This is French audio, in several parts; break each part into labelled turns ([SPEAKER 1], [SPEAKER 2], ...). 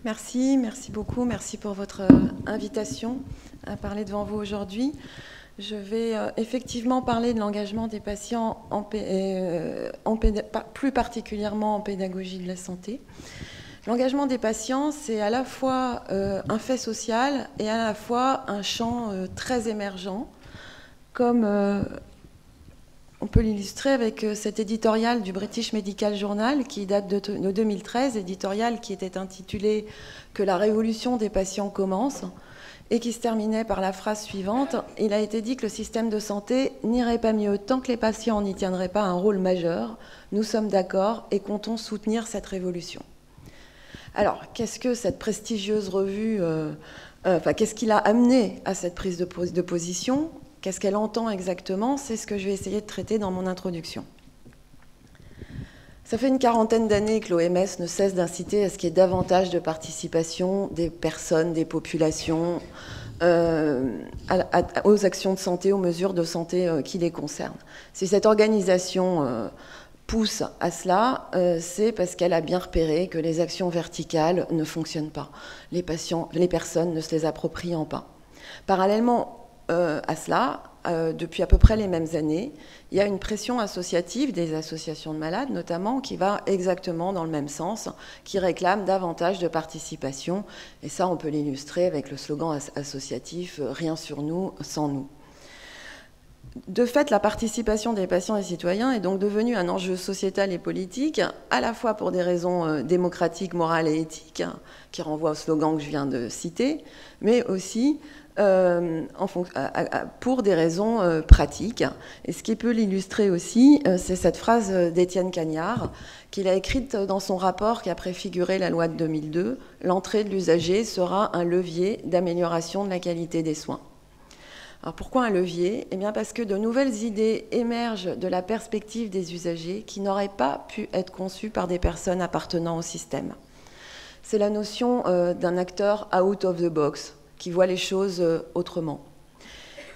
[SPEAKER 1] Merci beaucoup. Merci pour votre invitation à parler devant vous aujourd'hui. Je vais effectivement parler de l'engagement des patients, plus particulièrement en pédagogie de la santé. L'engagement des patients, c'est à la fois un fait social et à la fois un champ très émergent, comme on peut l'illustrer avec cet éditorial du British Medical Journal qui date de 2013, éditorial qui était intitulé « Que la révolution des patients commence » et qui se terminait par la phrase suivante « Il a été dit que le système de santé n'irait pas mieux tant que les patients n'y tiendraient pas un rôle majeur. Nous sommes d'accord et comptons soutenir cette révolution. » Alors, qu'est-ce que cette prestigieuse revue, qu'est-ce qui l'a amené à cette prise de position ? Qu'est-ce qu'elle entend exactement? C'est ce que je vais essayer de traiter dans mon introduction. Ça fait une quarantaine d'années que l'OMS ne cesse d'inciter à ce qu'il y ait davantage de participation des personnes, des populations, aux actions de santé, aux mesures de santé qui les concernent. Si cette organisation pousse à cela, c'est parce qu'elle a bien repéré que les actions verticales ne fonctionnent pas. Les personnes ne se les appropriant pas. Parallèlement à cela, depuis à peu près les mêmes années, il y a une pression associative des associations de malades, notamment, qui va exactement dans le même sens, qui réclame davantage de participation. Et ça, on peut l'illustrer avec le slogan associatif « Rien sur nous, sans nous ». De fait, la participation des patients et citoyens est donc devenue un enjeu sociétal et politique, à la fois pour des raisons démocratiques, morales et éthiques, qui renvoient au slogan que je viens de citer, mais aussi pour des raisons pratiques. Et ce qui peut l'illustrer aussi, c'est cette phrase d'Étienne Cagnard, qu'il a écrite dans son rapport qui a préfiguré la loi de 2002, « L'entrée de l'usager sera un levier d'amélioration de la qualité des soins ». Alors pourquoi un levier? Eh bien parce que de nouvelles idées émergent de la perspective des usagers qui n'auraient pas pu être conçues par des personnes appartenant au système. C'est la notion d'un acteur out of the box, qui voit les choses autrement.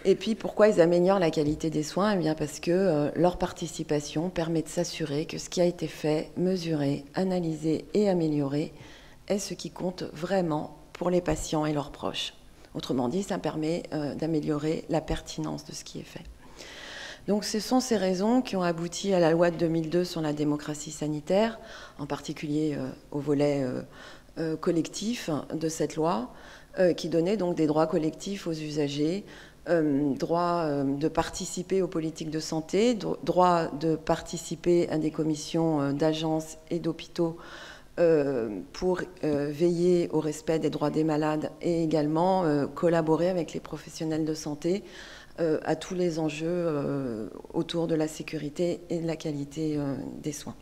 [SPEAKER 1] Et puis pourquoi ils améliorent la qualité des soins? Eh bien parce que leur participation permet de s'assurer que ce qui a été fait, mesuré, analysé et amélioré est ce qui compte vraiment pour les patients et leurs proches. Autrement dit, ça permet d'améliorer la pertinence de ce qui est fait. Donc ce sont ces raisons qui ont abouti à la loi de 2002 sur la démocratie sanitaire, en particulier au volet collectif de cette loi, qui donnait donc des droits collectifs aux usagers, droit de participer aux politiques de santé, droit de participer à des commissions d'agences et d'hôpitaux pour veiller au respect des droits des malades et également collaborer avec les professionnels de santé à tous les enjeux autour de la sécurité et de la qualité des soins.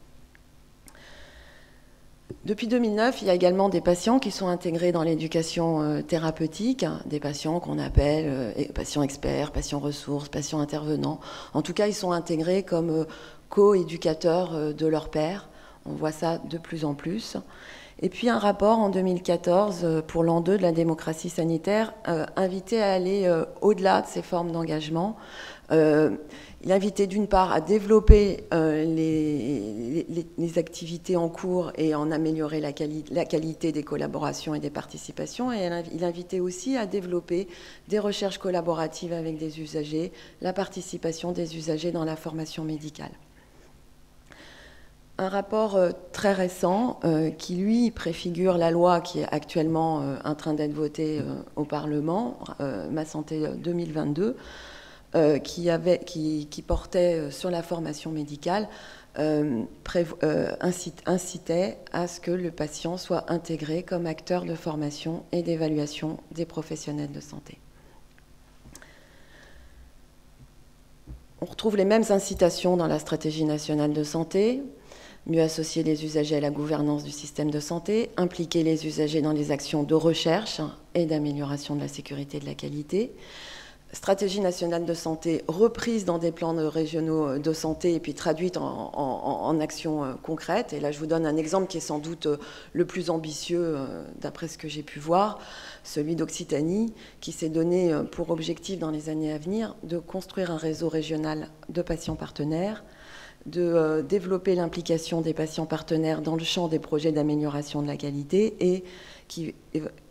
[SPEAKER 1] Depuis 2009, il y a également des patients qui sont intégrés dans l'éducation thérapeutique, des patients qu'on appelle patients experts, patients ressources, patients intervenants. En tout cas, ils sont intégrés comme co-éducateurs de leurs pairs. On voit ça de plus en plus. Et puis un rapport en 2014 pour l'an 2 de la démocratie sanitaire invitait à aller au-delà de ces formes d'engagement. Il invitait d'une part à développer les activités en cours et en améliorer la qualité des collaborations et des participations. Et il invitait aussi à développer des recherches collaboratives avec des usagers, la participation des usagers dans la formation médicale. Un rapport très récent qui, lui, préfigure la loi qui est actuellement en train d'être votée au Parlement, Ma Santé 2022, qui portait sur la formation médicale, incitait à ce que le patient soit intégré comme acteur de formation et d'évaluation des professionnels de santé. On retrouve les mêmes incitations dans la stratégie nationale de santé. Mieux associer les usagers à la gouvernance du système de santé, impliquer les usagers dans les actions de recherche et d'amélioration de la sécurité et de la qualité. Stratégie nationale de santé reprise dans des plans régionaux de santé et puis traduite en actions concrètes. Et là, je vous donne un exemple qui est sans doute le plus ambitieux d'après ce que j'ai pu voir, celui d'Occitanie, qui s'est donné pour objectif dans les années à venir de construire un réseau régional de patients partenaires, de développer l'implication des patients partenaires dans le champ des projets d'amélioration de la qualité et qui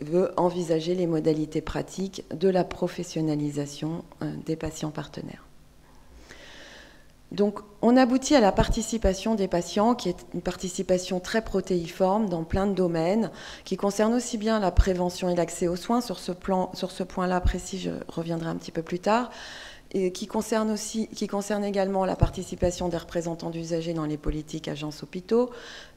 [SPEAKER 1] veut envisager les modalités pratiques de la professionnalisation des patients partenaires. Donc, on aboutit à la participation des patients, qui est une participation très protéiforme dans plein de domaines, qui concerne aussi bien la prévention et l'accès aux soins. Sur ce point-là précis, je reviendrai un petit peu plus tard. Et qui concerne également la participation des représentants d'usagers dans les politiques agences hôpitaux,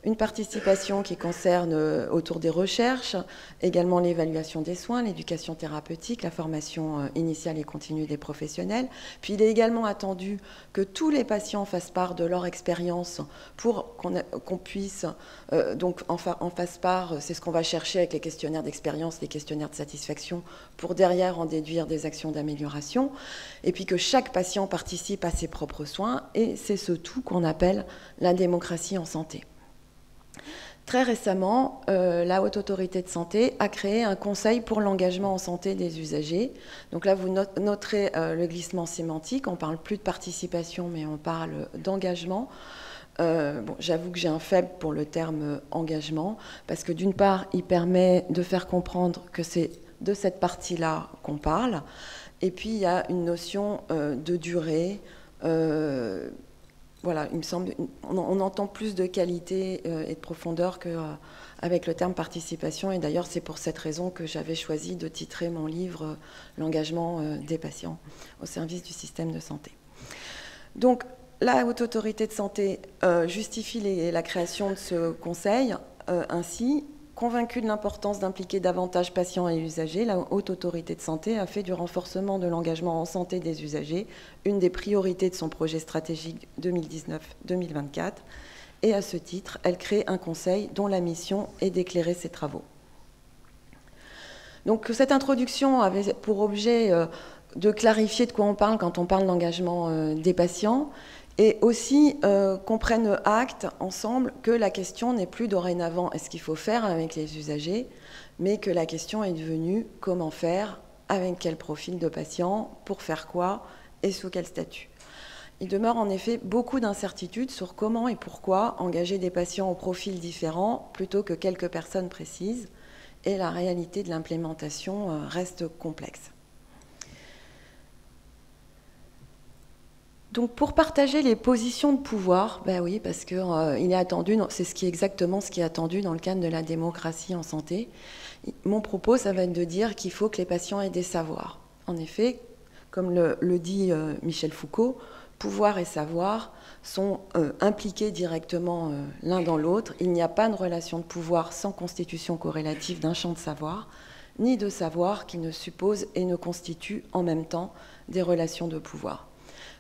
[SPEAKER 1] une participation qui concerne autour des recherches, également l'évaluation des soins, l'éducation thérapeutique, la formation initiale et continue des professionnels. Puis il est également attendu que tous les patients fassent part de leur expérience pour qu'on puisse donc en fasse part, c'est ce qu'on va chercher avec les questionnaires d'expérience, les questionnaires de satisfaction, pour derrière en déduire des actions d'amélioration. Et puis que chaque patient participe à ses propres soins, et c'est ce tout qu'on appelle la démocratie en santé. Très récemment, la Haute Autorité de Santé a créé un conseil pour l'engagement en santé des usagers. Donc là, vous noterez le glissement sémantique, on ne parle plus de participation, mais on parle d'engagement. Bon, j'avoue que j'ai un faible pour le terme engagement, parce que d'une part, il permet de faire comprendre que c'est de cette partie-là qu'on parle. Et puis, il y a une notion de durée. Voilà, il me semble, on entend plus de qualité et de profondeur qu'avec le terme participation. Et d'ailleurs, c'est pour cette raison que j'avais choisi de titrer mon livre « L'engagement des patients au service du système de santé ». Donc, la Haute Autorité de Santé justifie la création de ce conseil ainsi. Convaincue de l'importance d'impliquer davantage patients et usagers, la Haute Autorité de Santé a fait du renforcement de l'engagement en santé des usagers une des priorités de son projet stratégique 2019-2024. Et à ce titre, elle crée un conseil dont la mission est d'éclairer ses travaux. Donc cette introduction avait pour objet de clarifier de quoi on parle quand on parle d'engagement des patients, et aussi qu'on prenne acte ensemble que la question n'est plus dorénavant est-ce qu'il faut faire avec les usagers, mais que la question est devenue comment faire, avec quel profil de patient, pour faire quoi et sous quel statut. Il demeure en effet beaucoup d'incertitudes sur comment et pourquoi engager des patients aux profils différents plutôt que quelques personnes précises, et la réalité de l'implémentation reste complexe. Donc pour partager les positions de pouvoir, ben oui, parce que il est attendu, c'est exactement ce qui est attendu dans le cadre de la démocratie en santé. Mon propos, ça va être de dire qu'il faut que les patients aient des savoirs. En effet, comme le dit Michel Foucault, pouvoir et savoir sont impliqués directement l'un dans l'autre. Il n'y a pas de relation de pouvoir sans constitution corrélative d'un champ de savoir, ni de savoir qui ne suppose et ne constitue en même temps des relations de pouvoir.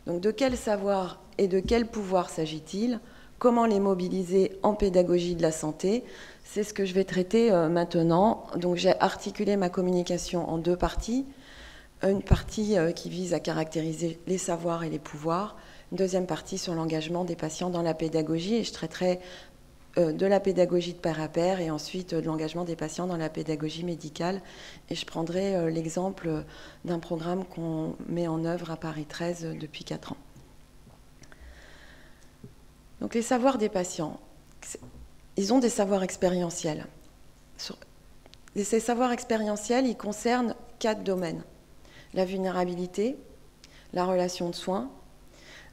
[SPEAKER 1] Donc de quel savoir et de quel pouvoir s'agit-il? Comment les mobiliser en pédagogie de la santé? C'est ce que je vais traiter maintenant. Donc j'ai articulé ma communication en deux parties. Une partie qui vise à caractériser les savoirs et les pouvoirs. Une deuxième partie sur l'engagement des patients dans la pédagogie. Et je traiterai de la pédagogie de pair à pair et ensuite de l'engagement des patients dans la pédagogie médicale. Et je prendrai l'exemple d'un programme qu'on met en œuvre à Paris 13 depuis 4 ans. Donc les savoirs des patients, ils ont des savoirs expérientiels. Et ces savoirs expérientiels, ils concernent 4 domaines. La vulnérabilité, la relation de soins,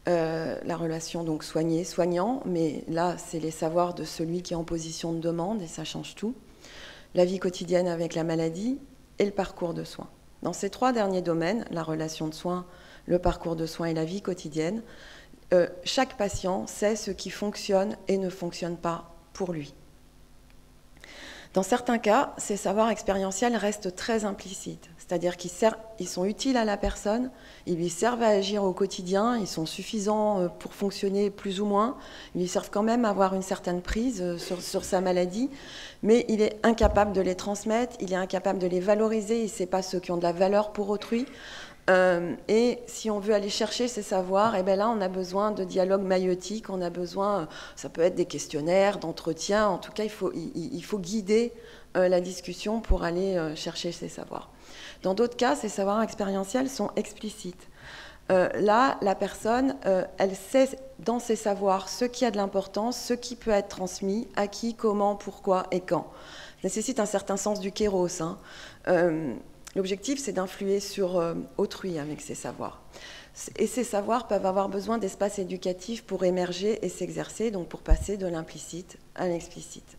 [SPEAKER 1] la relation donc soigné-soignant, mais là c'est les savoirs de celui qui est en position de demande et ça change tout, la vie quotidienne avec la maladie et le parcours de soins. Dans ces 3 derniers domaines, la relation de soins, le parcours de soins et la vie quotidienne, chaque patient sait ce qui fonctionne et ne fonctionne pas pour lui. Dans certains cas, ces savoirs expérientiels restent très implicites, c'est-à-dire qu'ils sont utiles à la personne, ils lui servent à agir au quotidien, ils sont suffisants pour fonctionner plus ou moins, ils lui servent quand même à avoir une certaine prise sur sa maladie, mais il est incapable de les transmettre, il est incapable de les valoriser, il ne sait pas ceux qui ont de la valeur pour autrui. Et si on veut aller chercher ces savoirs, et bien là, on a besoin de dialogue maïeutique, on a besoin, ça peut être des questionnaires, d'entretiens, en tout cas, il faut guider la discussion pour aller chercher ces savoirs. Dans d'autres cas, ces savoirs expérientiels sont explicites. là, la personne, elle sait dans ses savoirs ce qui a de l'importance, ce qui peut être transmis, à qui, comment, pourquoi et quand. Ça nécessite un certain sens du kéros. Hein. L'objectif, c'est d'influer sur autrui avec ses savoirs. Et ces savoirs peuvent avoir besoin d'espaces éducatifs pour émerger et s'exercer, donc pour passer de l'implicite à l'explicite.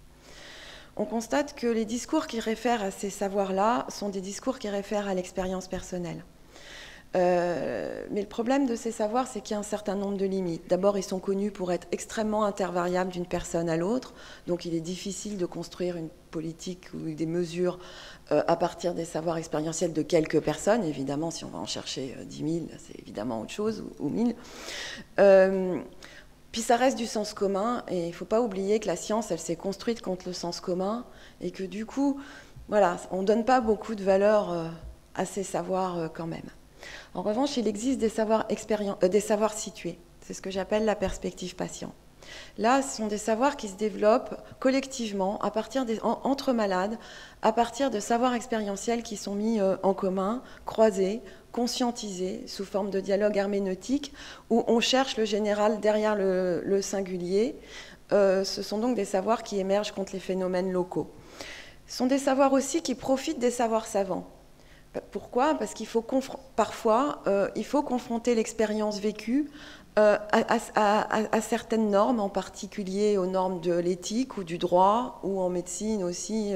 [SPEAKER 1] On constate que les discours qui réfèrent à ces savoirs-là sont des discours qui réfèrent à l'expérience personnelle. Mais le problème de ces savoirs, c'est qu'il y a un certain nombre de limites. D'abord, ils sont connus pour être extrêmement intervariables d'une personne à l'autre, donc il est difficile de construire une politique ou des mesures à partir des savoirs expérientiels de quelques personnes. Évidemment, si on va en chercher 10 000, c'est évidemment autre chose, ou 1000. Puis ça reste du sens commun, et il ne faut pas oublier que la science, elle s'est construite contre le sens commun, et que du coup, voilà, on ne donne pas beaucoup de valeur à ces savoirs quand même. En revanche, il existe des savoirs situés. C'est ce que j'appelle la perspective patient. Là, ce sont des savoirs qui se développent collectivement, entre malades, à partir de savoirs expérientiels qui sont mis en commun, croisés, conscientisés, sous forme de dialogue herméneutique, où on cherche le général derrière le singulier. Ce sont donc des savoirs qui émergent contre les phénomènes locaux. Ce sont des savoirs aussi qui profitent des savoirs savants. Pourquoi ? Parce qu'il faut parfois, il faut confronter l'expérience vécue à certaines normes, en particulier aux normes de l'éthique ou du droit, ou en médecine aussi,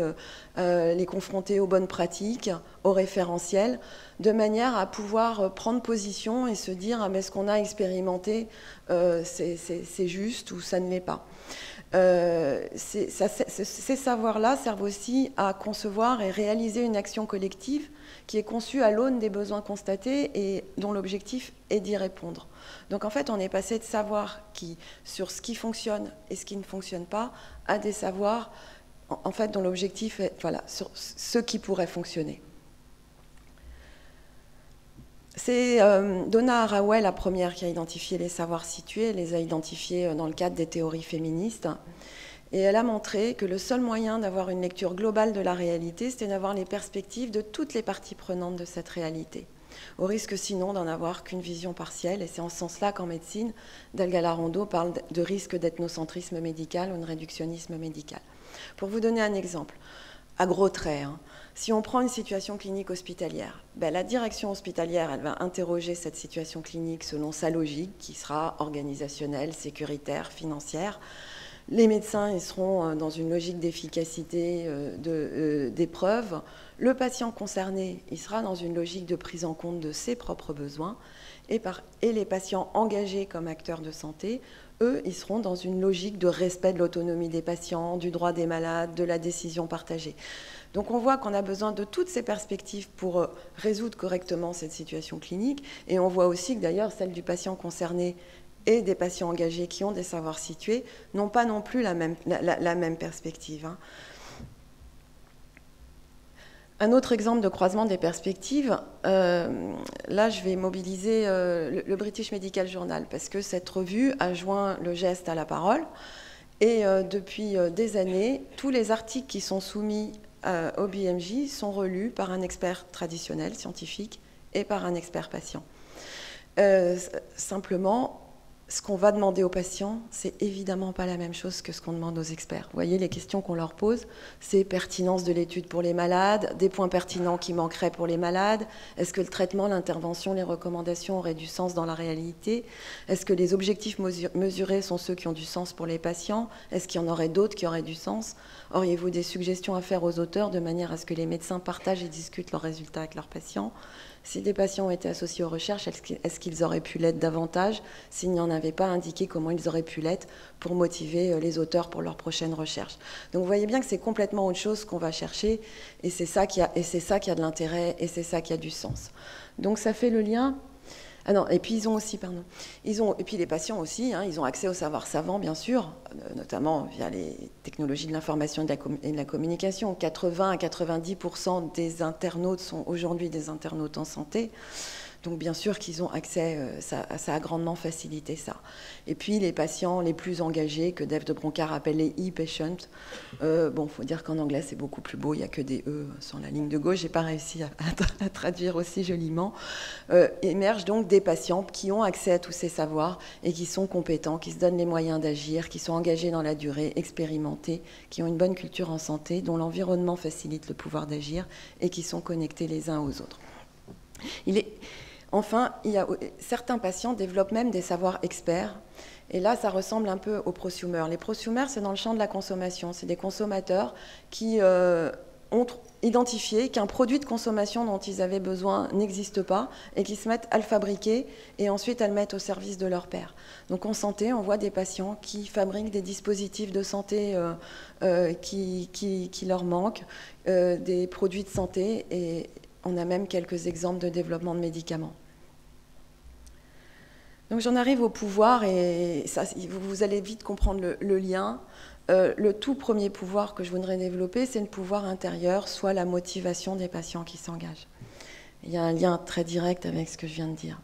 [SPEAKER 1] les confronter aux bonnes pratiques, aux référentiels, de manière à pouvoir prendre position et se dire ah, mais ce qu'on a expérimenté, c'est juste ou ça ne l'est pas. Ces savoirs-là servent aussi à concevoir et réaliser une action collective qui est conçue à l'aune des besoins constatés et dont l'objectif est d'y répondre. Donc en fait, on est passé de savoirs sur ce qui fonctionne et ce qui ne fonctionne pas à des savoirs en fait, dont l'objectif est sur ce qui pourrait fonctionner. C'est Donna Haraway, la première, qui a identifié les savoirs situés, les a identifiés dans le cadre des théories féministes. Et elle a montré que le seul moyen d'avoir une lecture globale de la réalité, c'était d'avoir les perspectives de toutes les parties prenantes de cette réalité, au risque sinon d'en avoir qu'une vision partielle. Et c'est en ce sens-là qu'en médecine, Delga Larondo parle de risque d'ethnocentrisme médical ou de réductionnisme médical. Pour vous donner un exemple, à gros traits, si on prend une situation clinique hospitalière, la direction hospitalière, elle va interroger cette situation clinique selon sa logique, qui sera organisationnelle, sécuritaire, financière. Les médecins, ils seront dans une logique d'efficacité des preuves. Le patient concerné, il sera dans une logique de prise en compte de ses propres besoins. Et les patients engagés comme acteurs de santé, eux, ils seront dans une logique de respect de l'autonomie des patients, du droit des malades, de la décision partagée. Donc on voit qu'on a besoin de toutes ces perspectives pour résoudre correctement cette situation clinique. Et on voit aussi que d'ailleurs, celle du patient concerné et des patients engagés qui ont des savoirs situés n'ont pas non plus la même perspective. Un autre exemple de croisement des perspectives, là je vais mobiliser le British Medical Journal, parce que cette revue a joint le geste à la parole, et depuis des années, tous les articles qui sont soumis au BMJ sont relus par un expert traditionnel, scientifique, et par un expert patient. Simplement, ce qu'on va demander aux patients, c'est évidemment pas la même chose que ce qu'on demande aux experts. Vous voyez, les questions qu'on leur pose, c'est pertinence de l'étude pour les malades, des points pertinents qui manqueraient pour les malades, est-ce que le traitement, l'intervention, les recommandations auraient du sens dans la réalité, est-ce que les objectifs mesurés sont ceux qui ont du sens pour les patients, est-ce qu'il y en aurait d'autres qui auraient du sens, auriez-vous des suggestions à faire aux auteurs de manière à ce que les médecins partagent et discutent leurs résultats avec leurs patients? Si des patients ont été associés aux recherches, est-ce qu'ils auraient pu l'être davantage s'ils n'y en avaient pas indiqué comment ils auraient pu l'être pour motiver les auteurs pour leurs prochaines recherches? Donc vous voyez bien que c'est complètement autre chose qu'on va chercher, et c'est ça qui a de l'intérêt, et c'est ça qui a du sens. Donc ça fait le lien. Ah non, et puis ils ont aussi, et puis les patients aussi, ils ont accès au savoir savant, bien sûr, notamment via les technologies de l'information et de la communication. 80 à 90% des internautes sont aujourd'hui des internautes en santé. Donc bien sûr qu'ils ont accès, ça a grandement facilité ça. Et puis les patients les plus engagés, que Dave de Broncard appelle les e-patients, bon, il faut dire qu'en anglais c'est beaucoup plus beau, il n'y a que des E sur la ligne de gauche, j'ai pas réussi à traduire aussi joliment, émergent donc des patients qui ont accès à tous ces savoirs et qui sont compétents, qui se donnent les moyens d'agir, qui sont engagés dans la durée, expérimentés, qui ont une bonne culture en santé, dont l'environnement facilite le pouvoir d'agir et qui sont connectés les uns aux autres. Enfin, certains patients développent même des savoirs experts. Et là, ça ressemble un peu aux prosumers. Les prosumers, c'est dans le champ de la consommation. C'est des consommateurs qui ont identifié qu'un produit de consommation dont ils avaient besoin n'existe pas et qui se mettent à le fabriquer et ensuite à le mettre au service de leur pairs. Donc en santé, on voit des patients qui fabriquent des dispositifs de santé qui leur manquent, des produits de santé, et on a même quelques exemples de développement de médicaments. Donc j'en arrive au pouvoir, et ça, vous allez vite comprendre le lien. Le tout premier pouvoir que je voudrais développer, c'est le pouvoir intérieur, soit la motivation des patients qui s'engagent. Il y a un lien très direct avec ce que je viens de dire.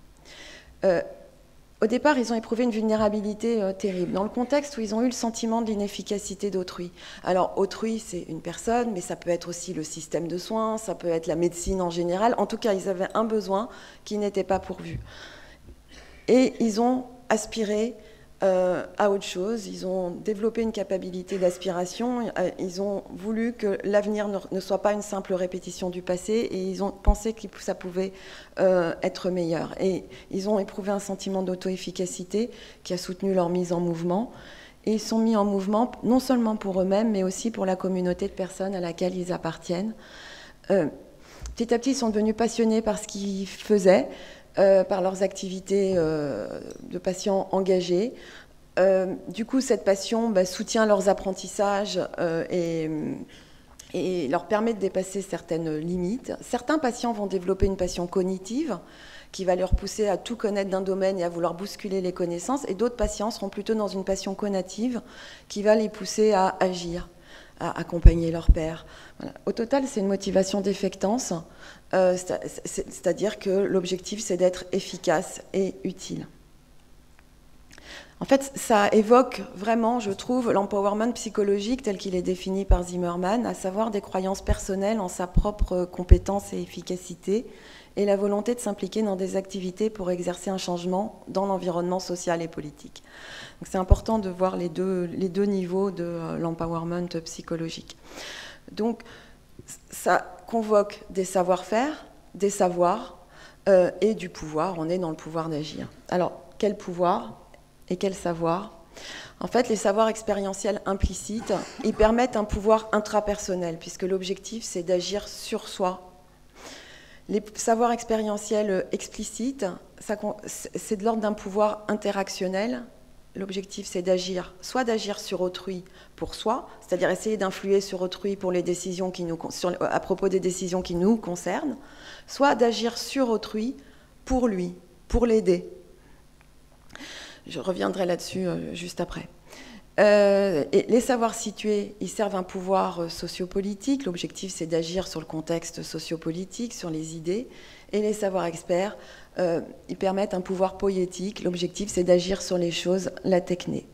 [SPEAKER 1] Au départ, ils ont éprouvé une vulnérabilité terrible, dans le contexte où ils ont eu le sentiment de l'inefficacité d'autrui. Alors, autrui, c'est une personne, mais ça peut être aussi le système de soins, ça peut être la médecine en général. En tout cas, ils avaient un besoin qui n'était pas pourvu. Et ils ont aspiré à autre chose, ils ont développé une capacité d'aspiration, ils ont voulu que l'avenir ne soit pas une simple répétition du passé, et ils ont pensé que ça pouvait être meilleur. Et ils ont éprouvé un sentiment d'auto-efficacité qui a soutenu leur mise en mouvement. Et ils sont mis en mouvement non seulement pour eux-mêmes, mais aussi pour la communauté de personnes à laquelle ils appartiennent. Petit à petit, ils sont devenus passionnés par ce qu'ils faisaient, par leurs activités de patients engagés. Du coup, cette passion soutient leurs apprentissages et leur permet de dépasser certaines limites. Certains patients vont développer une passion cognitive qui va leur pousser à tout connaître d'un domaine et à vouloir bousculer les connaissances, et d'autres patients seront plutôt dans une passion conative qui va les pousser à agir, à accompagner leur père. Voilà. Au total, c'est une motivation d'effectance, c'est-à-dire que l'objectif, c'est d'être efficace et utile. En fait, ça évoque vraiment, je trouve, l'empowerment psychologique tel qu'il est défini par Zimmerman, à savoir des croyances personnelles en sa propre compétence et efficacité, et la volonté de s'impliquer dans des activités pour exercer un changement dans l'environnement social et politique. Donc c'est important de voir les deux niveaux de l'empowerment psychologique. Donc ça convoque des savoir-faire, des savoirs et du pouvoir. On est dans le pouvoir d'agir. Alors, quel pouvoir et quel savoir ? En fait, les savoirs expérientiels implicites, ils permettent un pouvoir intrapersonnel, puisque l'objectif, c'est d'agir sur soi. Les savoirs expérientiels explicites, c'est de l'ordre d'un pouvoir interactionnel. L'objectif, c'est d'agir, soit d'agir sur autrui pour soi, c'est-à-dire essayer d'influer sur autrui pour les décisions à propos des décisions qui nous concernent, soit d'agir sur autrui pour lui, pour l'aider. Je reviendrai là-dessus juste après. Et les savoirs situés, ils servent un pouvoir sociopolitique. L'objectif, c'est d'agir sur le contexte sociopolitique, sur les idées. Et les savoirs experts, ils permettent un pouvoir poétique. L'objectif, c'est d'agir sur les choses, la techné.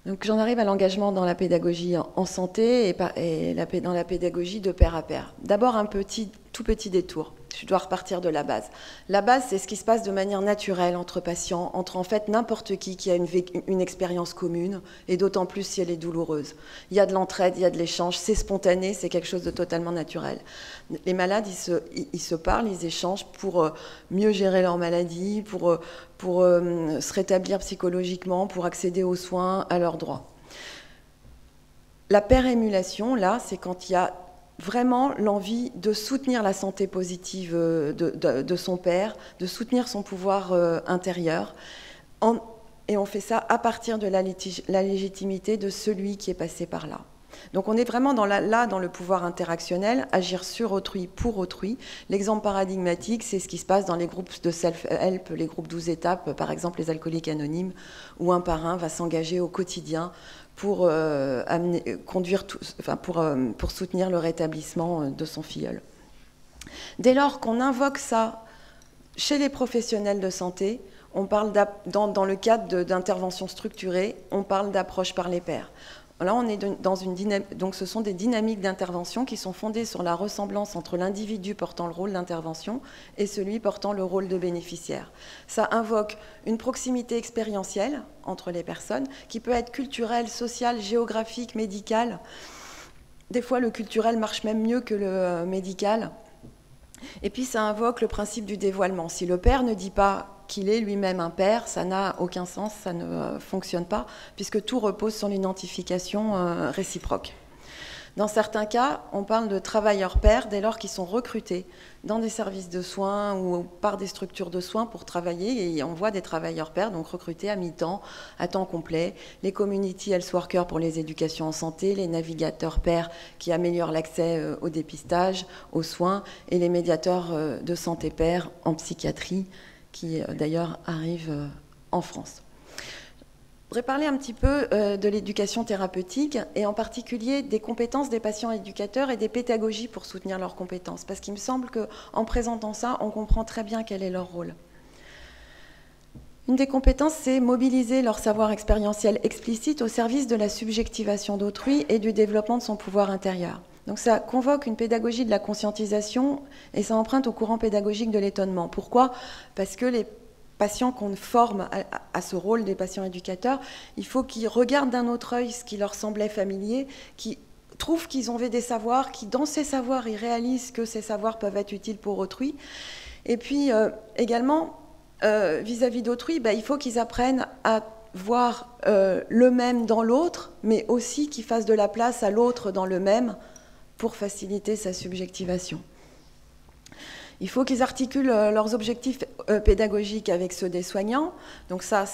[SPEAKER 1] Donc j'en arrive à l'engagement dans la pédagogie en santé et dans la pédagogie de pair à pair. D'abord, un tout petit détour. Je dois repartir de la base. La base, c'est ce qui se passe de manière naturelle entre patients, entre en fait n'importe qui a une expérience commune, et d'autant plus si elle est douloureuse. Il y a de l'entraide, il y a de l'échange, c'est spontané, c'est quelque chose de totalement naturel. Les malades, ils se parlent, ils échangent pour mieux gérer leur maladie, pour se rétablir psychologiquement, pour accéder aux soins, à leurs droits. La pair-émulation, là, c'est quand il y a vraiment l'envie de soutenir la santé positive de son père, de soutenir son pouvoir intérieur. Et on fait ça à partir de la légitimité de celui qui est passé par là. Donc on est vraiment dans le pouvoir interactionnel, agir sur autrui, pour autrui. L'exemple paradigmatique, c'est ce qui se passe dans les groupes de self-help, les groupes 12 étapes, par exemple les alcooliques anonymes, où un par un va s'engager au quotidien pour soutenir le rétablissement de son filleul. Dès lors qu'on invoque ça Chez les professionnels de santé, on parle dans le cadre d'interventions structurées, on parle d'approche par les pairs. Là, on est dans une dynamique, donc ce sont des dynamiques d'intervention qui sont fondées sur la ressemblance entre l'individu portant le rôle d'intervention et celui portant le rôle de bénéficiaire. Ça invoque une proximité expérientielle entre les personnes qui peut être culturelle, sociale, géographique, médicale. Des fois, le culturel marche même mieux que le médical. Et puis, ça invoque le principe du dévoilement. Si le père ne dit pas qu'il est lui-même un père, ça n'a aucun sens, ça ne fonctionne pas, puisque tout repose sur l'identification réciproque. Dans certains cas, on parle de travailleurs pairs dès lors qu'ils sont recrutés dans des services de soins ou par des structures de soins pour travailler, et on voit des travailleurs pairs, donc recrutés à mi-temps, à temps complet, les community health workers pour les éducations en santé, les navigateurs pairs qui améliorent l'accès au dépistage, aux soins, et les médiateurs de santé pairs en psychiatrie, qui d'ailleurs arrive en France. Je voudrais parler un petit peu de l'éducation thérapeutique et en particulier des compétences des patients éducateurs et des pédagogies pour soutenir leurs compétences, parce qu'il me semble qu'en présentant ça, on comprend très bien quel est leur rôle. Une des compétences, c'est mobiliser leur savoir expérientiel explicite au service de la subjectivation d'autrui et du développement de son pouvoir intérieur. Donc ça convoque une pédagogie de la conscientisation et ça emprunte au courant pédagogique de l'étonnement. Pourquoi ? Parce que les patients qu'on forme à ce rôle des patients éducateurs, il faut qu'ils regardent d'un autre œil ce qui leur semblait familier, qu'ils trouvent qu'ils ont des savoirs, qui dans ces savoirs, ils réalisent que ces savoirs peuvent être utiles pour autrui. Et puis également, vis-à-vis d'autrui, il faut qu'ils apprennent à voir le même dans l'autre, mais aussi qu'ils fassent de la place à l'autre dans le même, pour faciliter sa subjectivation. Il faut qu'ils articulent leurs objectifs pédagogiques avec ceux des soignants. Donc ça,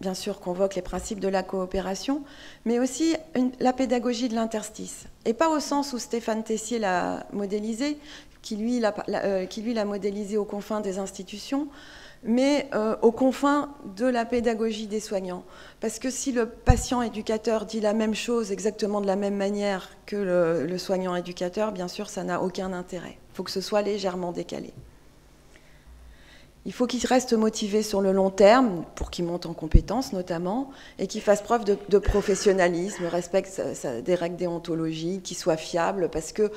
[SPEAKER 1] bien sûr, convoque les principes de la coopération, mais aussi la pédagogie de l'interstice. Et pas au sens où Stéphane Tessier l'a modélisé, qui lui l'a modélisé aux confins des institutions, mais aux confins de la pédagogie des soignants. Parce que si le patient éducateur dit la même chose exactement de la même manière que le soignant éducateur, bien sûr, ça n'a aucun intérêt. Il faut que ce soit légèrement décalé. Il faut qu'il reste motivé sur le long terme, pour qu'il monte en compétences notamment, et qu'il fasse preuve de professionnalisme, respecte des règles déontologiques, qu'il soit fiable, parce que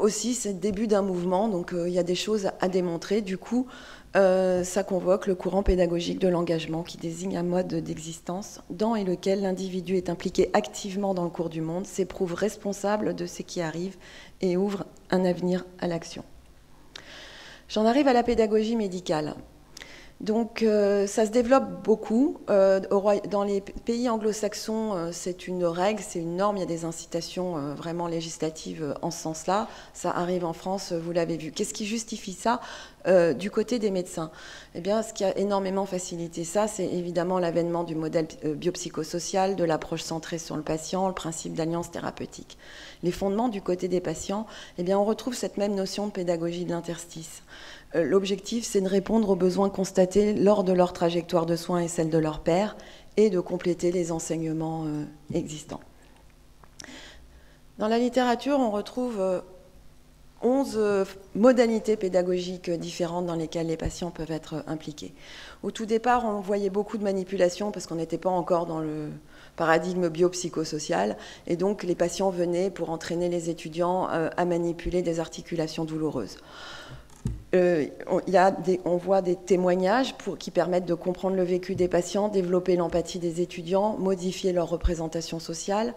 [SPEAKER 1] aussi c'est le début d'un mouvement, donc il y a des choses à démontrer. Du coup, ça convoque le courant pédagogique de l'engagement qui désigne un mode d'existence dans et lequel l'individu est impliqué activement dans le cours du monde, s'éprouve responsable de ce qui arrive et ouvre un avenir à l'action. J'en arrive à la pédagogie médicale. Donc ça se développe beaucoup. Dans les pays anglo-saxons, c'est une règle, c'est une norme, il y a des incitations vraiment législatives en ce sens-là. Ça arrive en France, vous l'avez vu. Qu'est-ce qui justifie ça du côté des médecins ? Eh bien, ce qui a énormément facilité ça, c'est évidemment l'avènement du modèle biopsychosocial, de l'approche centrée sur le patient, le principe d'alliance thérapeutique. Les fondements du côté des patients, eh bien, on retrouve cette même notion de pédagogie de l'interstice. L'objectif, c'est de répondre aux besoins constatés lors de leur trajectoire de soins et celle de leur père, et de compléter les enseignements existants. Dans la littérature, on retrouve 11 modalités pédagogiques différentes dans lesquelles les patients peuvent être impliqués. Au tout départ, on voyait beaucoup de manipulations parce qu'on n'était pas encore dans le paradigme biopsychosocial, et donc les patients venaient pour entraîner les étudiants à manipuler des articulations douloureuses. On voit des témoignages qui permettent de comprendre le vécu des patients, développer l'empathie des étudiants, modifier leur représentation sociale.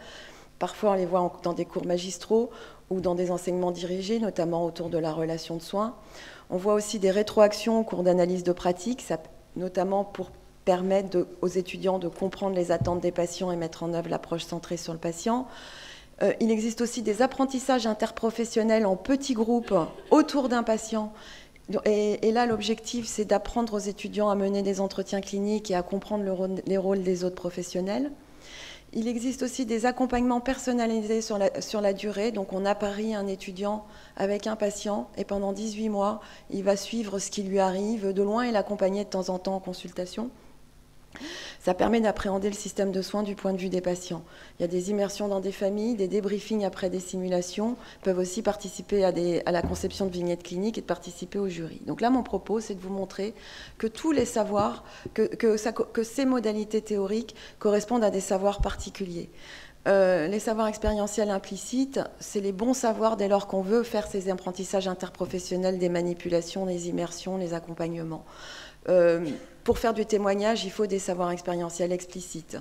[SPEAKER 1] Parfois, on les voit dans des cours magistraux ou dans des enseignements dirigés, notamment autour de la relation de soins. On voit aussi des rétroactions au cours d'analyse de pratique, notamment pour permettre aux étudiants de comprendre les attentes des patients et mettre en œuvre l'approche centrée sur le patient. Il existe aussi des apprentissages interprofessionnels en petits groupes autour d'un patient. Et là, l'objectif, c'est d'apprendre aux étudiants à mener des entretiens cliniques et à comprendre les rôles des autres professionnels. Il existe aussi des accompagnements personnalisés sur la durée. Donc, on apparie un étudiant avec un patient et pendant 18 mois, il va suivre ce qui lui arrive de loin et l'accompagner de temps en temps en consultation. Ça permet d'appréhender le système de soins du point de vue des patients. Il y a des immersions dans des familles, des débriefings après des simulations, peuvent aussi participer à la conception de vignettes cliniques et de participer au jury. Donc là, mon propos, c'est de vous montrer que tous les savoirs, que ces modalités théoriques correspondent à des savoirs particuliers. Les savoirs expérientiels implicites, c'est les bons savoirs dès lors qu'on veut faire ces apprentissages interprofessionnels, des manipulations, des immersions, les accompagnements. Pour faire du témoignage, il faut des savoirs expérientiels explicites.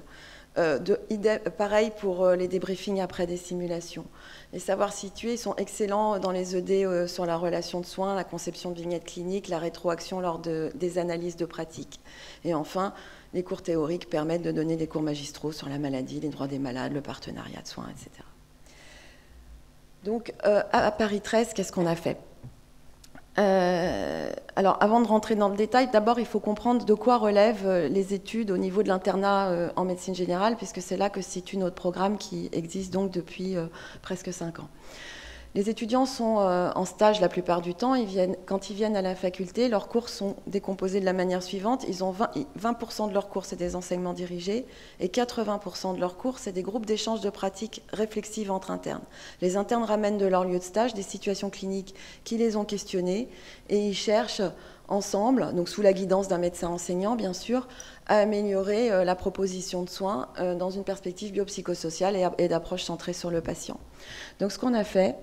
[SPEAKER 1] Pareil pour les débriefings après des simulations. Les savoirs situés sont excellents dans les ED sur la relation de soins, la conception de vignettes cliniques, la rétroaction lors des analyses de pratique. Et enfin, les cours théoriques permettent de donner des cours magistraux sur la maladie, les droits des malades, le partenariat de soins, etc. Donc, à Paris 13, qu'est-ce qu'on a fait ? Alors, avant de rentrer dans le détail, d'abord, il faut comprendre de quoi relèvent les études au niveau de l'internat en médecine générale, puisque c'est là que se situe notre programme qui existe donc depuis presque 5 ans. Les étudiants sont en stage la plupart du temps. Quand ils viennent à la faculté, leurs cours sont décomposés de la manière suivante. Ils ont 20% de leurs cours, c'est des enseignements dirigés, et 80% de leurs cours, c'est des groupes d'échange de pratiques réflexives entre internes. Les internes ramènent de leur lieu de stage des situations cliniques qui les ont questionnées, et ils cherchent ensemble, donc sous la guidance d'un médecin enseignant, bien sûr, à améliorer la proposition de soins dans une perspective biopsychosociale et d'approche centrée sur le patient. Donc ce qu'on a fait,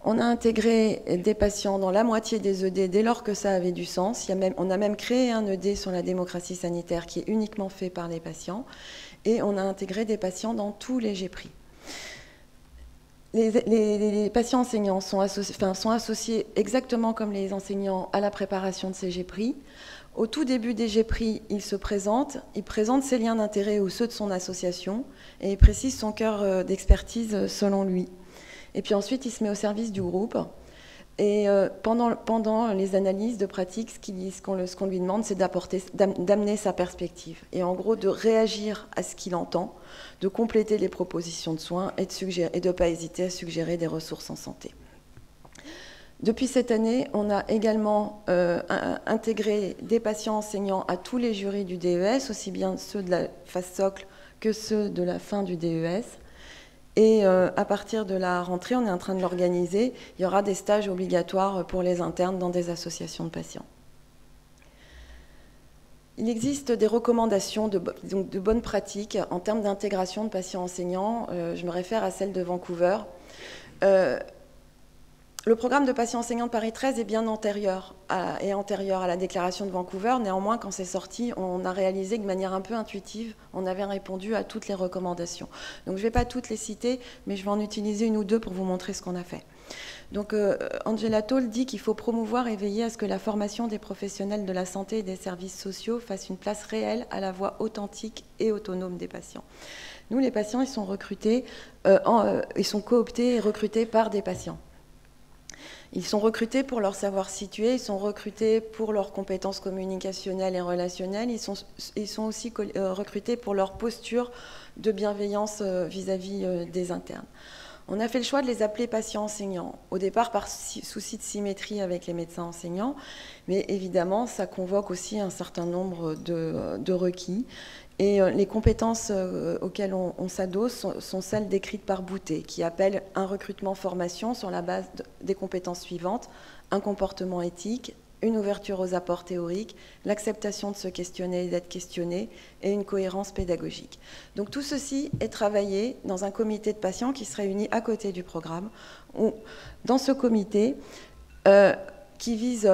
[SPEAKER 1] on a intégré des patients dans la moitié des ED dès lors que ça avait du sens. On a même créé un ED sur la démocratie sanitaire qui est uniquement fait par les patients, et on a intégré des patients dans tous les GPRI. Les patients enseignants sont associés exactement comme les enseignants à la préparation de ces GPRI. Au tout début des GPRI, il présente ses liens d'intérêt ou ceux de son association, et il précise son cœur d'expertise selon lui. Et puis ensuite, il se met au service du groupe. Et pendant les analyses de pratique, ce qu'on lui demande, c'est d'amener sa perspective. Et en gros, de réagir à ce qu'il entend, de compléter les propositions de soins et de ne pas hésiter à suggérer des ressources en santé. Depuis cette année, on a également intégré des patients enseignants à tous les jurys du DES, aussi bien ceux de la phase socle que ceux de la fin du DES. Et à partir de la rentrée, on est en train de l'organiser. Il y aura des stages obligatoires pour les internes dans des associations de patients. Il existe des recommandations de bonnes pratiques en termes d'intégration de patients enseignants. Je me réfère à celle de Vancouver. Le programme de patients enseignants de Paris 13 est bien antérieur à la déclaration de Vancouver. Néanmoins, quand c'est sorti, on a réalisé que de manière un peu intuitive, on avait répondu à toutes les recommandations. Donc je ne vais pas toutes les citer, mais je vais en utiliser une ou deux pour vous montrer ce qu'on a fait. Donc Angela Toll dit qu'il faut promouvoir et veiller à ce que la formation des professionnels de la santé et des services sociaux fasse une place réelle à la voix authentique et autonome des patients. Nous, les patients, ils sont recrutés, ils sont cooptés et recrutés par des patients. Ils sont recrutés pour leur savoir situé, ils sont recrutés pour leurs compétences communicationnelles et relationnelles, ils sont aussi recrutés pour leur posture de bienveillance vis-à-vis des internes. On a fait le choix de les appeler patients enseignants, au départ par souci de symétrie avec les médecins enseignants, mais évidemment ça convoque aussi un certain nombre de requis. Et les compétences auxquelles on s'adosse sont celles décrites par Boutet, qui appelle un recrutement-formation sur la base des compétences suivantes: un comportement éthique, une ouverture aux apports théoriques, l'acceptation de se questionner et d'être questionné, et une cohérence pédagogique. Donc tout ceci est travaillé dans un comité de patients qui se réunit à côté du programme. Dans ce comité, qui vise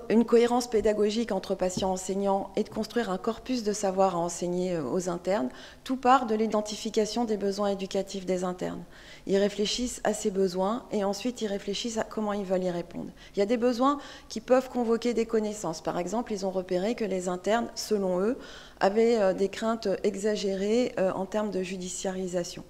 [SPEAKER 1] une cohérence pédagogique entre patients enseignants et de construire un corpus de savoir à enseigner aux internes, tout part de l'identification des besoins éducatifs des internes. Ils réfléchissent à ces besoins et ensuite ils réfléchissent à comment ils veulent y répondre. Il y a des besoins qui peuvent convoquer des connaissances. Par exemple, ils ont repéré que les internes, selon eux, avaient des craintes exagérées en termes de judiciarisation.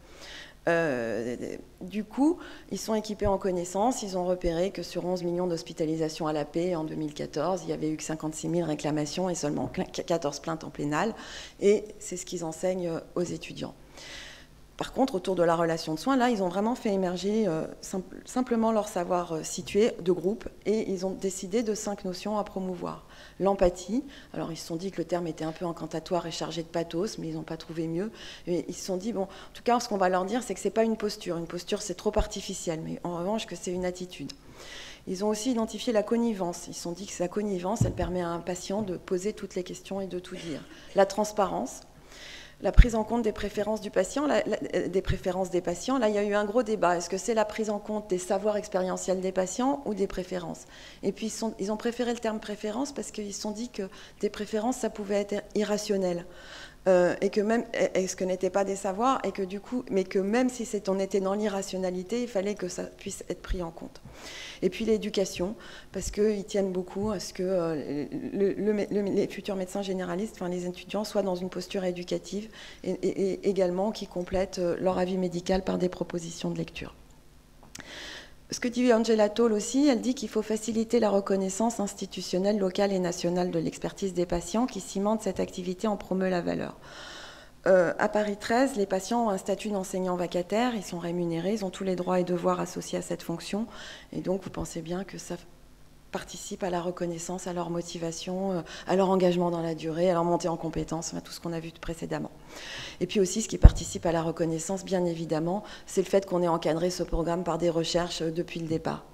[SPEAKER 1] Du coup, ils sont équipés en connaissances. Ils ont repéré que sur 11 millions d'hospitalisations à la paix en 2014, il n'y avait eu que 56 000 réclamations et seulement 14 plaintes en pénal. Et c'est ce qu'ils enseignent aux étudiants. Par contre, autour de la relation de soins, là, ils ont vraiment fait émerger simplement leur savoir situé de groupe et ils ont décidé de 5 notions à promouvoir. L'empathie, alors ils se sont dit que le terme était un peu incantatoire et chargé de pathos, mais ils n'ont pas trouvé mieux. Et ils se sont dit, bon, en tout cas, ce qu'on va leur dire, c'est que ce n'est pas une posture. Une posture, c'est trop artificiel, mais en revanche, que c'est une attitude. Ils ont aussi identifié la connivence. Ils se sont dit que la connivence, elle permet à un patient de poser toutes les questions et de tout dire. La transparence. La prise en compte des préférences du patient, des préférences des patients. Là, il y a eu un gros débat. Est-ce que c'est la prise en compte des savoirs expérientiels des patients ou des préférences? Et puis, ils ont préféré le terme préférence parce qu'ils se sont dit que des préférences, ça pouvait être irrationnel. Et que même, ce que n'étaient pas des savoirs, et que du coup, mais que même si on était dans l'irrationalité, il fallait que ça puisse être pris en compte. Et puis l'éducation, parce qu'ils tiennent beaucoup à ce que les futurs médecins généralistes, enfin les étudiants, soient dans une posture éducative et également qui complètent leur avis médical par des propositions de lecture. Ce que dit Angela Toll aussi, elle dit qu'il faut faciliter la reconnaissance institutionnelle, locale et nationale de l'expertise des patients qui cimente cette activité en promeut la valeur. À Paris 13, les patients ont un statut d'enseignant vacataire, ils sont rémunérés, ils ont tous les droits et devoirs associés à cette fonction. Et donc, vous pensez bien que ça participe à la reconnaissance, à leur motivation, à leur engagement dans la durée, à leur montée en compétences, enfin, tout ce qu'on a vu précédemment. Et puis aussi, ce qui participe à la reconnaissance, bien évidemment, c'est le fait qu'on ait encadré ce programme par des recherches depuis le départ.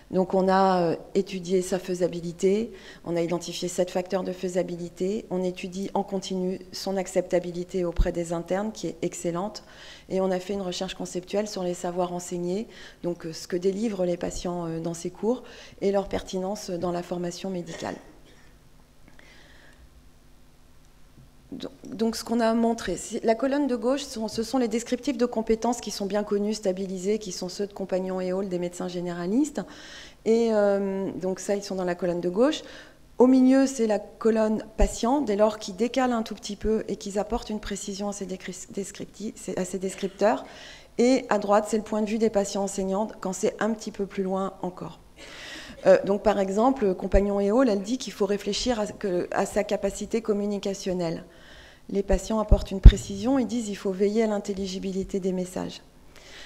[SPEAKER 1] Donc on a étudié sa faisabilité, on a identifié 7 facteurs de faisabilité, on étudie en continu son acceptabilité auprès des internes, qui est excellente, et on a fait une recherche conceptuelle sur les savoirs enseignés, donc ce que délivrent les patients dans ces cours, et leur pertinence dans la formation médicale. Donc ce qu'on a montré, la colonne de gauche, ce sont les descriptifs de compétences qui sont bien connus, stabilisés, qui sont ceux de Compagnon et Hall des médecins généralistes. Et donc ça, ils sont dans la colonne de gauche. Au milieu, c'est la colonne patient, dès lors qu'ils décalent un tout petit peu et qu'ils apportent une précision à ces descripteurs. Et à droite, c'est le point de vue des patients enseignants, quand c'est un petit peu plus loin encore. Donc par exemple, Compagnon et Hall, elle dit qu'il faut réfléchir à sa capacité communicationnelle. Les patients apportent une précision, ils disent qu'il faut veiller à l'intelligibilité des messages.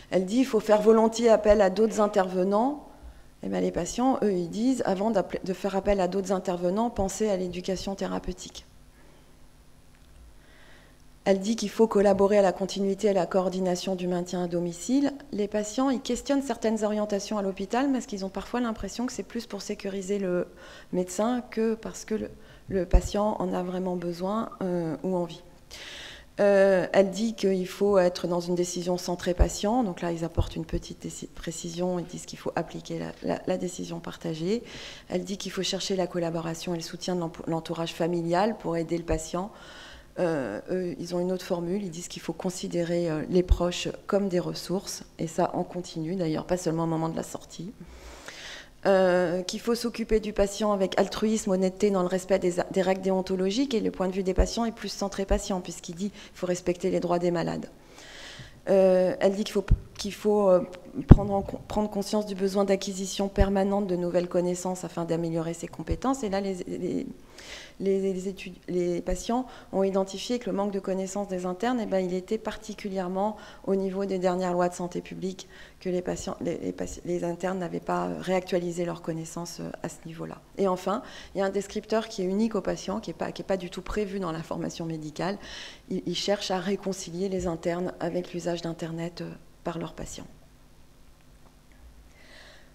[SPEAKER 1] Elle dit qu'il faut faire volontiers appel à d'autres intervenants. Et bien, les patients, eux, ils disent, avant de faire appel à d'autres intervenants, pensez à l'éducation thérapeutique. Elle dit qu'il faut collaborer à la continuité et à la coordination du maintien à domicile. Les patients, ils questionnent certaines orientations à l'hôpital parce qu'ils ont parfois l'impression que c'est plus pour sécuriser le médecin que parce que le patient en a vraiment besoin ou envie. Elle dit qu'il faut être dans une décision centrée patient. Donc là, ils apportent une petite précision. Ils disent qu'il faut appliquer la décision partagée. Elle dit qu'il faut chercher la collaboration et le soutien de l'entourage familial pour aider le patient. Eux, ils ont une autre formule. Ils disent qu'il faut considérer les proches comme des ressources. Et ça, en continu, d'ailleurs, pas seulement au moment de la sortie. Qu'il faut s'occuper du patient avec altruisme, honnêteté, dans le respect des règles déontologiques, et le point de vue des patients est plus centré patient, puisqu'il dit qu'il faut respecter les droits des malades. Elle dit qu'il faut prendre conscience du besoin d'acquisition permanente de nouvelles connaissances afin d'améliorer ses compétences. Et là, les patients ont identifié que le manque de connaissances des internes, eh ben, il était particulièrement au niveau des dernières lois de santé publique, que les internes n'avaient pas réactualisé leurs connaissances à ce niveau-là. Et enfin, il y a un descripteur qui est unique aux patients, qui n'est pas du tout prévu dans la formation médicale. Il cherche à réconcilier les internes avec l'usage d'Internet par leurs patients.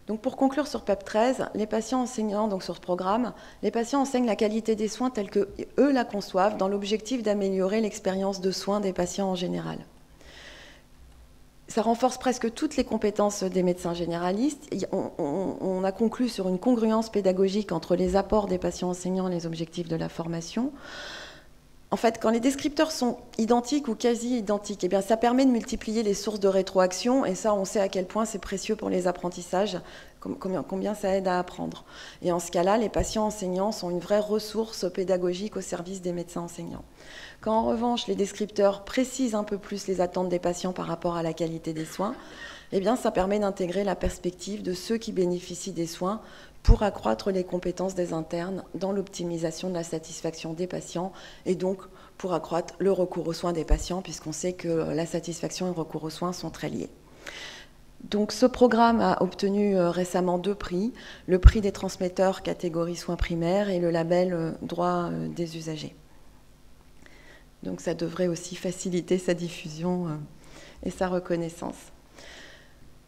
[SPEAKER 1] Donc pour conclure sur PEP 13, les patients enseignants, donc sur ce programme, les patients enseignent la qualité des soins telle qu'eux la conçoivent, dans l'objectif d'améliorer l'expérience de soins des patients en général. Ça renforce presque toutes les compétences des médecins généralistes. On a conclu sur une congruence pédagogique entre les apports des patients enseignants et les objectifs de la formation. En fait, quand les descripteurs sont identiques ou quasi identiques, eh bien, ça permet de multiplier les sources de rétroaction, et ça, on sait à quel point c'est précieux pour les apprentissages, combien ça aide à apprendre. Et en ce cas-là, les patients enseignants sont une vraie ressource pédagogique au service des médecins enseignants. Quand en revanche, les descripteurs précisent un peu plus les attentes des patients par rapport à la qualité des soins, eh bien, ça permet d'intégrer la perspective de ceux qui bénéficient des soins pour accroître les compétences des internes dans l'optimisation de la satisfaction des patients et donc pour accroître le recours aux soins des patients, puisqu'on sait que la satisfaction et le recours aux soins sont très liés. Donc ce programme a obtenu récemment 2 prix, le prix des transmetteurs catégorie soins primaires et le label droit des usagers. Donc ça devrait aussi faciliter sa diffusion et sa reconnaissance.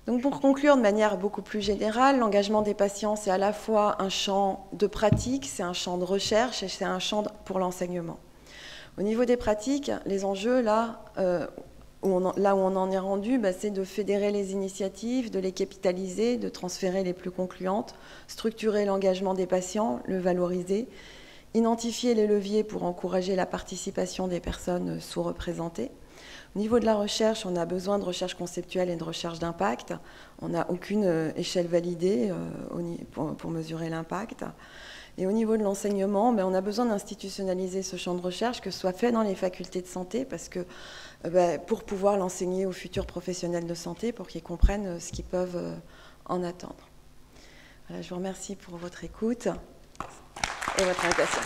[SPEAKER 1] Donc pour conclure de manière beaucoup plus générale, l'engagement des patients, c'est à la fois un champ de pratique, c'est un champ de recherche et c'est un champ pour l'enseignement. Au niveau des pratiques, les enjeux, là où on en est rendu, c'est de fédérer les initiatives, de les capitaliser, de transférer les plus concluantes, structurer l'engagement des patients, le valoriser, identifier les leviers pour encourager la participation des personnes sous-représentées. Au niveau de la recherche, on a besoin de recherche conceptuelle et de recherche d'impact. On n'a aucune échelle validée pour mesurer l'impact. Et au niveau de l'enseignement, on a besoin d'institutionnaliser ce champ de recherche, que ce soit fait dans les facultés de santé, parce que pour pouvoir l'enseigner aux futurs professionnels de santé, pour qu'ils comprennent ce qu'ils peuvent en attendre. Voilà, je vous remercie pour votre écoute et votre invitation.